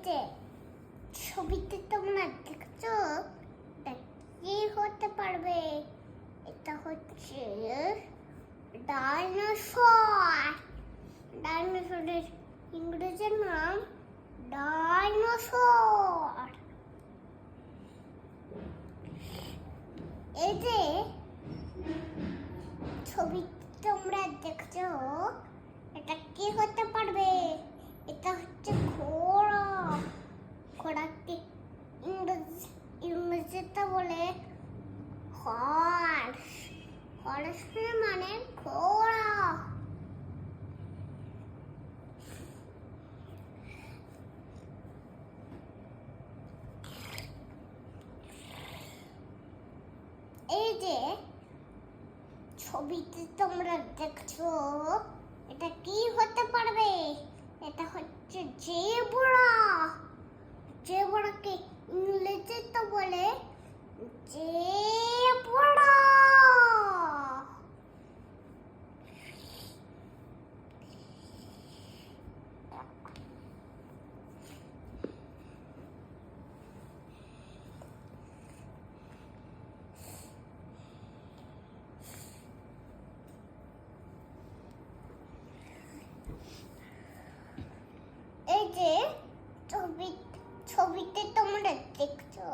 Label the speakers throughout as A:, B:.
A: যে ছবিতে তোমরা দেখছো এটা কি হতে পারবে? এটা হচ্ছে ডাইনোসর। ডাইনোসরের ইংরেজি নাম ডাইনোসর। এই যে ছবিতে তোমরা দেখছো এটা কি হতে পারবে? এটা হচ্ছে ঘোড়া। ঘোড়াকে ইংরেজিতে বলে হর্স। হর্স মানে ঘোড়া। এই যে ছবিতে তোমরা দেখছো এটা কি হতে পারবে? এটা হচ্ছে জেব্রা। জেব্রাকে ইংরেজিতে বলে জেব্রা। এই যে ছবিতে তোমরা দেখছো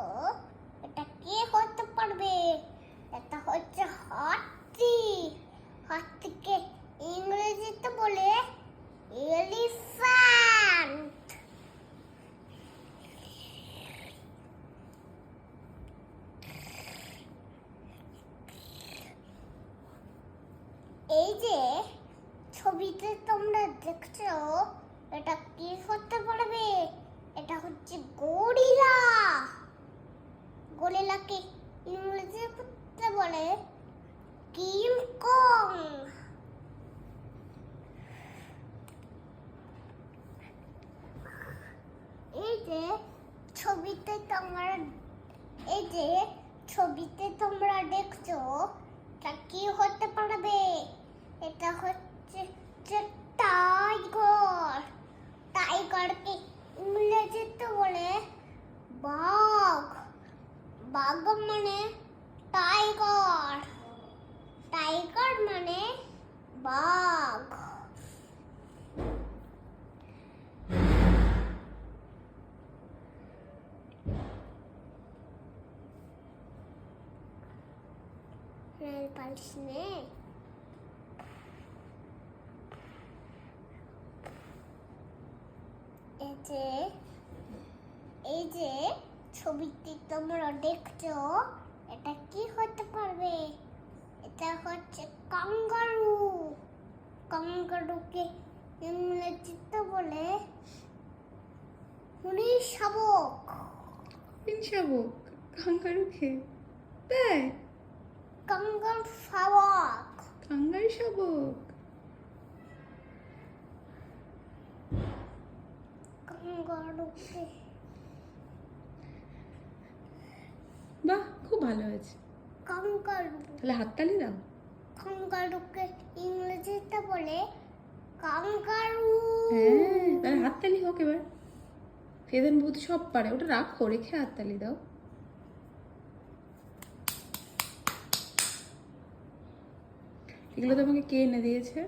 A: এটা কি হতে পারবে? এটা হচ্ছে হাতি। হাতিকে ইংরেজিতে বলে এলিফ্যান্ট। এই যে ছবিতে তোমরা দেখছো এটা কি হতে পারবে? এটা হচ্ছে গরিলা। গরিলাকে ইংরেজিতে বলে কিং কং। এই যে ছবিতে তোমরা দেখছো এটা কি হতে পারবে? এটা হচ্ছে টাইগার। টাইগারকে ইংরেজিতে বলে বাঘ। বাঘ মানে টাইগার। টাইগার মানে বাঘ। নেল পালিশ নে। এই যে ছবিটি তোমরা দেখছো এটা কি হতে পারবে? এটা হচ্ছে কাঙ্গারু। কাঙ্গারুকে ইংরেজিতে বলে হরিণ শাবক।
B: হরিণ শাবক কাঙ্গারুকে? তাই?
A: কাঙ্গারু শাবক।
B: কাঙ্গারু শাবক।
A: কাঙ্গারুকে
B: বাহ, খুব ভালো হয়েছে।
A: কাঙ্গারু।
B: তাহলে হাততালি দাও।
A: কাঙ্গারুকে ইংরেজিতে বলে কাঙ্গারু।
B: হ্যাঁ, তাহলে হাততালি হোক এবার। ফেদেন বুদ্ধি সব পারে, ওটা রাখো, রেখে হাততালি দাও। এগুলো তোমাকে কে এনে দিয়েছে?